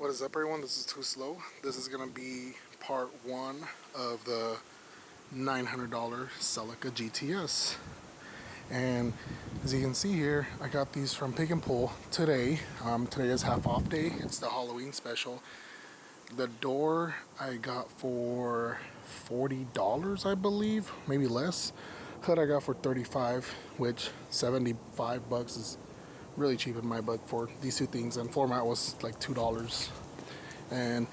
What is up, everyone? This is Too Slow. This is going to be part one of the $900 Celica GT-S. And as you can see here, I got these from Pick and Pull today. Today is half off day. It's the Halloween special. The door I got for $40, I believe, maybe less. Hood I got for $35, which 75 bucks is really cheap in my book for these two things, and floor mat was like $2. And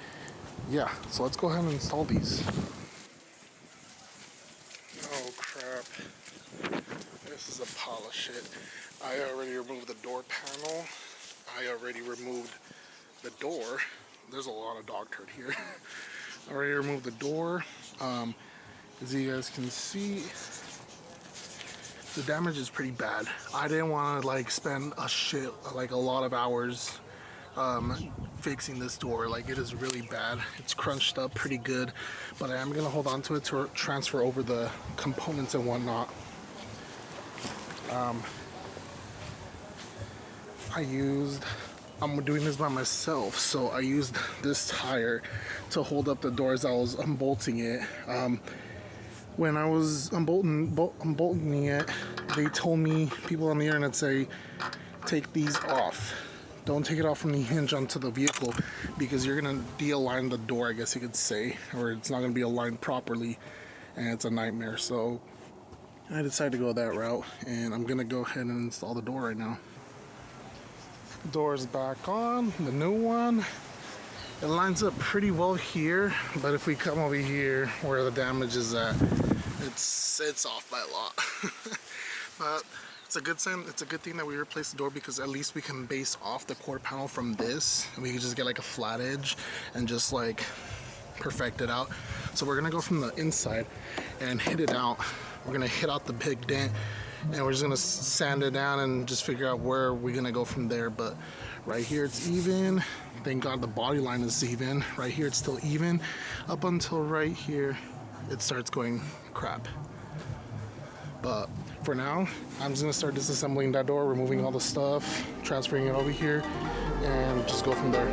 yeah, so let's go ahead and install these. Oh crap, this is a pile of shit. I already removed the door panel. I already removed the door. There's a lot of dog turd here. I already removed the door. As you guys can see, the damage is pretty bad. I didn't want to like spend a lot of hours fixing this door. Like, it is really bad. It's crunched up pretty good, but I am gonna hold on to it to transfer over the components and whatnot. I'm doing this by myself, so I used this tire to hold up the door as I was unbolting it. When I was unbolting it, they told me, people on the internet say, take these off. Don't take it off from the hinge onto the vehicle, because you're gonna de-align the door, I guess you could say, or it's not gonna be aligned properly, and it's a nightmare. So I decided to go that route, and I'm gonna go ahead and install the door right now. Door's back on, the new one. It lines up pretty well here, but if we come over here where the damage is at, it's off by a lot. But it's a good sign. It's a good thing that we replaced the door, because at least we can base off the quarter panel from this, and we can just get like a flat edge and just like perfect it out. So we're gonna go from the inside and hit it out. We're gonna hit out the big dent, and we're just gonna sand it down and just figure out where we're gonna go from there. But right here it's even. Thank God the body line is even. Right here it's still even, up until right here it starts going crap. But for now, I'm just gonna start disassembling that door, removing all the stuff, transferring it over here, and just go from there.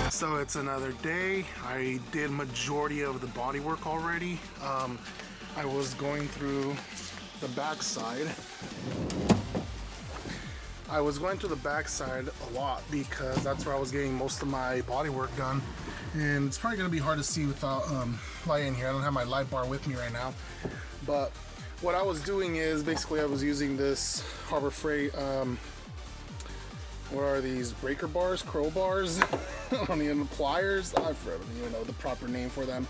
So it's another day. I did majority of the body work already. I was going through the back side. I was going through the back side a lot, because that's where I was getting most of my body work done. And it's probably gonna be hard to see without light in here. I don't have my light bar with me right now. But what I was doing is basically I was using this Harbor Freight, what are these, breaker bars, crowbars? I don't even, pliers? I don't even know the proper name for them.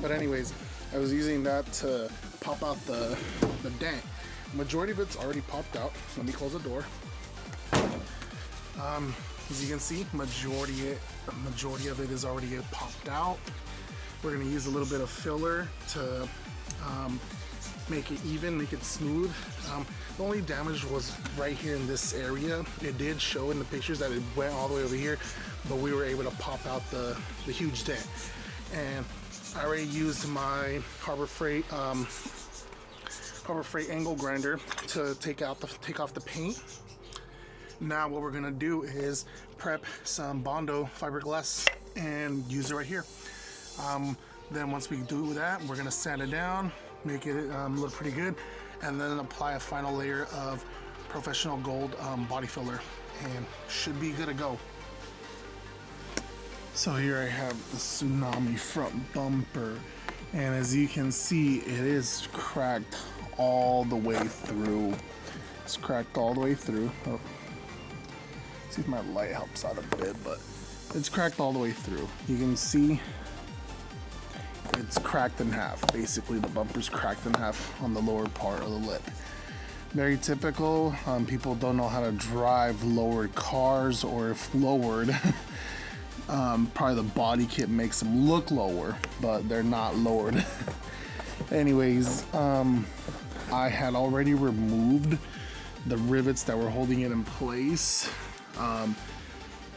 But anyways, I was using that to pop out the dent. Majority of it's already popped out. Let me close the door. As you can see, majority of it is already popped out. We're gonna use a little bit of filler to make it even, make it smooth. The only damage was right here in this area. It did show in the pictures that it went all the way over here, but we were able to pop out the huge dent. And I already used my Harbor Freight angle grinder to take off the paint. Now what we're gonna do is prep some Bondo fiberglass and use it right here. Then once we do that, we're gonna sand it down, make it look pretty good, and then apply a final layer of professional gold body filler, and should be good to go. So here I have the Tsunami front bumper, and as you can see, it is cracked all the way through. It's cracked all the way through. Oh. See if my light helps out a bit, but it's cracked all the way through. You can see it's cracked in half. Basically, the bumper's cracked in half on the lower part of the lip. Very typical. People don't know how to drive lowered cars, or if lowered, probably the body kit makes them look lower, but they're not lowered. Anyways, I had already removed the rivets that were holding it in place. I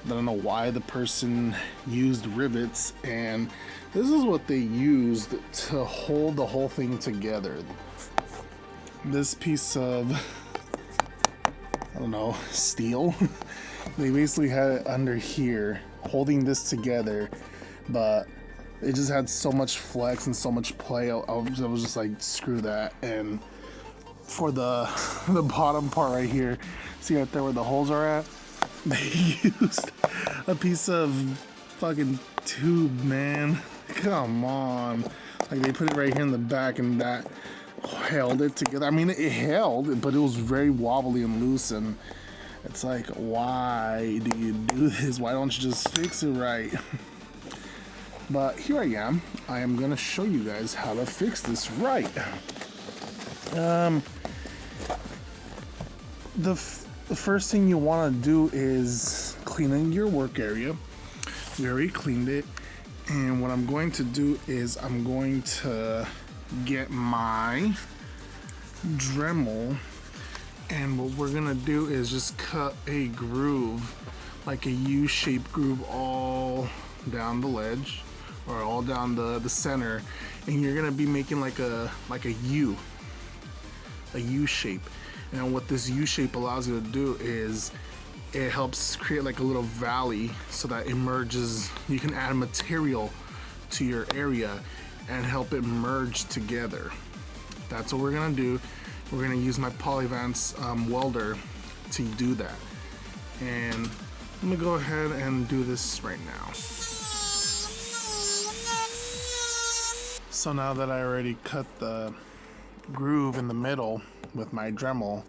don't know why the person used rivets, and this is what they used to hold the whole thing together. This piece of, I don't know, steel. They basically had it under here holding this together, but it just had so much flex and so much play. I was just like, screw that. And for the bottom part right here, see right there where the holes are at, they used a piece of fucking tube, man. Come on. Like, they put it right here in the back, and that held it together. I mean, it held, but it was very wobbly and loose, and it's like, why do you do this? Why don't you just fix it right? But here I am. I am gonna show you guys how to fix this right. The first thing you want to do is cleaning your work area. We already cleaned it, and what I'm going to do is I'm going to get my Dremel, and what we're gonna do is just cut a groove, like a U-shaped groove, all down the ledge, or all down the center, and you're gonna be making like a U shape. And what this U shape allows you to do is it helps create like a little valley, so that it merges. You can add material to your area and help it merge together. That's what we're gonna do. We're gonna use my polyvance welder to do that. And I'm gonna go ahead and do this right now. So now that I already cut the groove in the middle with my Dremel,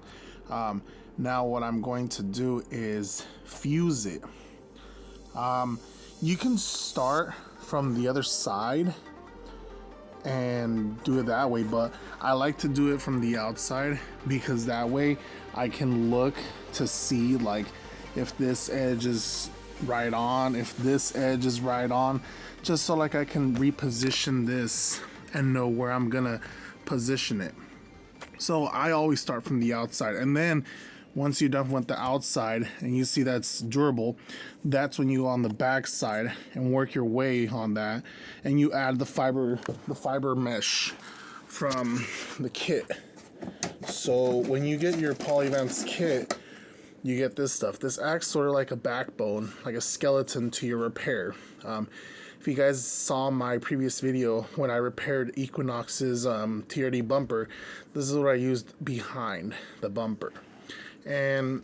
now what I'm going to do is fuse it. You can start from the other side and do it that way, but I like to do it from the outside, because that way I can look to see like if this edge is right on, if this edge is right on, just so like I can reposition this and know where I'm gonna position it. So I always start from the outside, and then once you're done with the outside and you see that's durable, that's when you go on the back side and work your way on that, and you add the fiber mesh from the kit. So when you get your polyvance kit, you get this stuff. This acts sort of like a backbone, like a skeleton to your repair. If you guys saw my previous video when I repaired Equinox's TRD bumper, this is what I used behind the bumper. And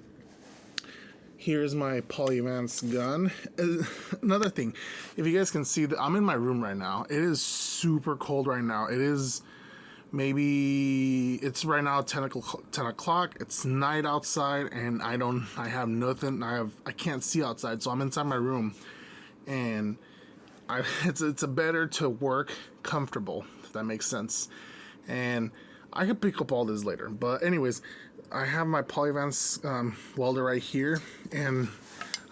here's my polyvance gun. Another thing, if you guys can see, that I'm in my room right now. It is super cold right now. It is maybe, it's right now 10 o'clock. It's night outside, and I have nothing. I can't see outside, so I'm inside my room, and it's better to work comfortable, if that makes sense. And I could pick up all this later, but anyways, I have my polyvance welder right here, and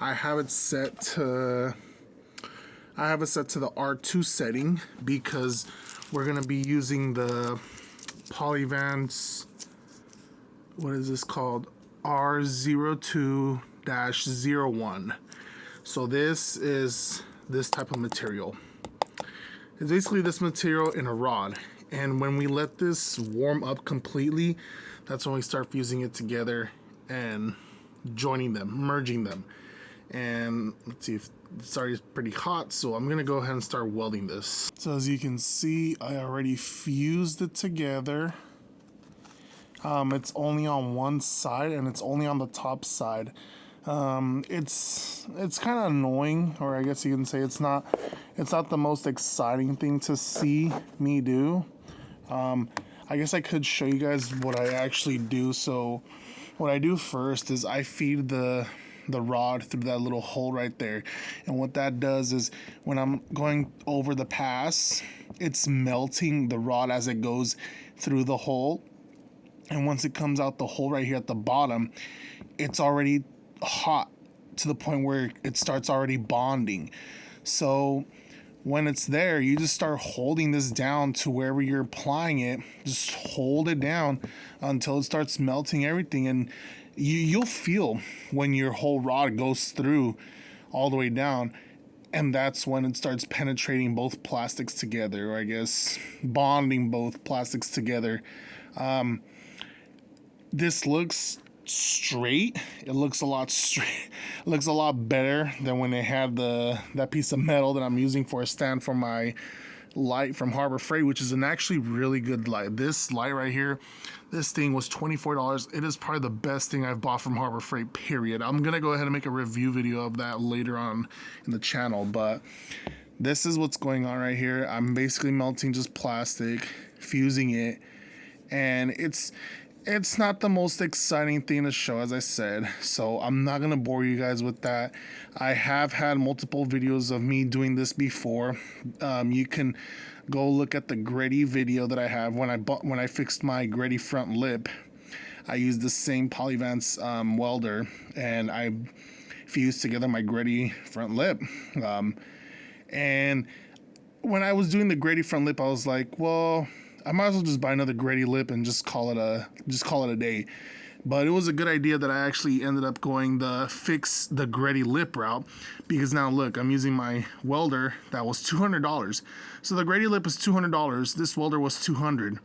I have it set to the R2 setting, because we're gonna be using the polyvance, what is this called? R02-01. So this is this type of material. It's basically this material in a rod. And when we let this warm up completely, that's when we start fusing it together and joining them, merging them. And let's see, if it's already pretty hot, so I'm gonna go ahead and start welding this. So as you can see, I already fused it together. It's only on one side, and it's only on the top side. It's kind of annoying, or I guess you can say it's not the most exciting thing to see me do. I guess I could show you guys what I actually do. So what I do first is I feed the rod through that little hole right there, and what that does is when I'm going over the pass, it's melting the rod as it goes through the hole, and once it comes out the hole right here at the bottom, it's already hot to the point where it starts already bonding. So when it's there, you just start holding this down to wherever you're applying it. Just hold it down until it starts melting everything, and you'll feel when your whole rod goes through all the way down, and that's when it starts penetrating both plastics together, or I guess bonding both plastics together. This looks straight. It looks a lot straight. It looks a lot better than when they had that piece of metal that I'm using for a stand for my light from Harbor Freight, which is an actually really good light. This light right here, this thing was $24. It is probably the best thing I've bought from Harbor Freight, period. I'm gonna go ahead and make a review video of that later on in the channel, but this is what's going on right here. I'm basically melting just plastic, fusing it, and it's not the most exciting thing to show, as I said, so I'm not gonna bore you guys with that. I have had multiple videos of me doing this before. You can go look at the gritty video that I have when I fixed my gritty front lip. I used the same polyvance welder, and I fused together my gritty front lip. And when I was doing the gritty front lip, I was like, well, I might as well just buy another gritty lip and just call it a day. But it was a good idea that I actually ended up going fix the gritty lip route, because now look, I'm using my welder that was $200. So the gritty lip is $200. This welder was $200.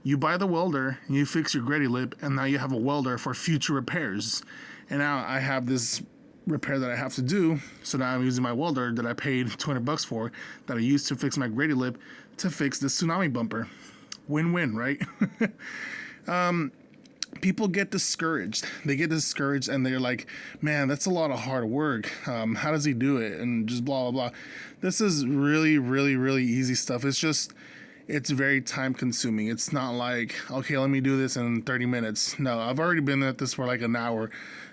You buy the welder and you fix your gritty lip, and now you have a welder for future repairs. And now I have this repair that I have to do, so now I'm using my welder that I paid $200 for, that I used to fix my gritty lip, to fix the Tsunami bumper. Win-win, right? People get discouraged. They get discouraged and they're like, man, that's a lot of hard work. How does he do it? And just blah, blah, blah. This is really, really, really easy stuff. It's very time consuming. It's not like, okay, let me do this in 30 minutes. No, I've already been at this for like an hour,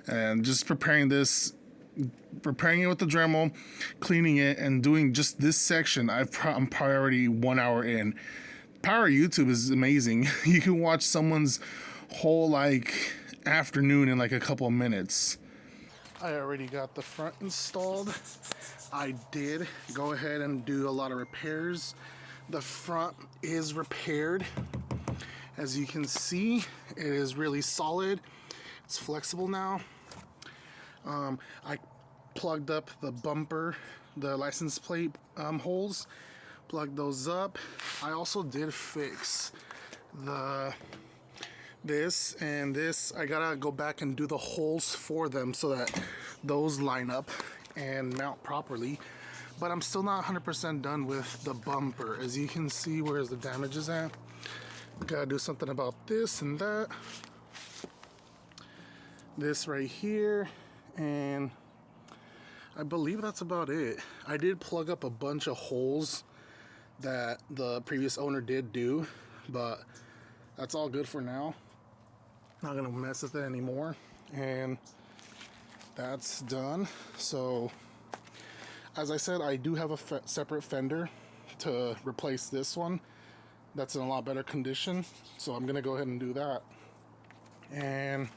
and just preparing it with the Dremel, cleaning it, and doing just this section, I'm probably already 1 hour in. Power of YouTube is amazing. You can watch someone's whole like afternoon in like a couple of minutes. I already got the front installed. I did go ahead and do a lot of repairs. The front is repaired. As you can see, it is really solid. It's flexible now. I plugged up the bumper, the license plate holes, plugged those up. I also did fix this and this. I gotta go back and do the holes for them so that those line up and mount properly. But I'm still not 100% done with the bumper. As you can see, where's the damage is at. Gotta do something about this and that. This right here, and I believe that's about it. I did plug up a bunch of holes that the previous owner did do, but that's all good for now. Not gonna mess with it anymore, and that's done. So as I said, I do have a separate fender to replace this one that's in a lot better condition, so I'm gonna go ahead and do that. And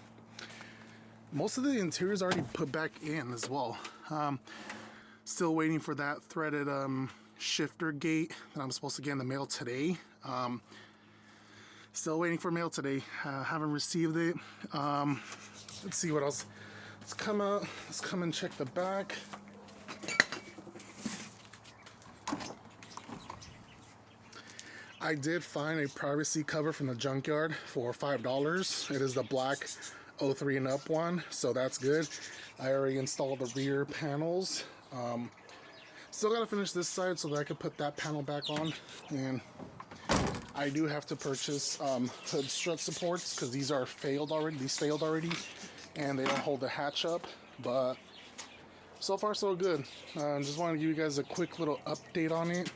most of the interior is already put back in as well. Still waiting for that threaded shifter gate that I'm supposed to get in the mail today. Still waiting for mail today. Haven't received it. Let's see what else. Let's come out. Let's come and check the back. I did find a privacy cover from the junkyard for $5. It is the black 03 and up one, so that's good. I already installed the rear panels. Still gotta finish this side so that I could put that panel back on. And I do have to purchase hood strut supports because these are failed already. These failed already, and they don't hold the hatch up. But so far so good. Just wanted to give you guys a quick little update on it.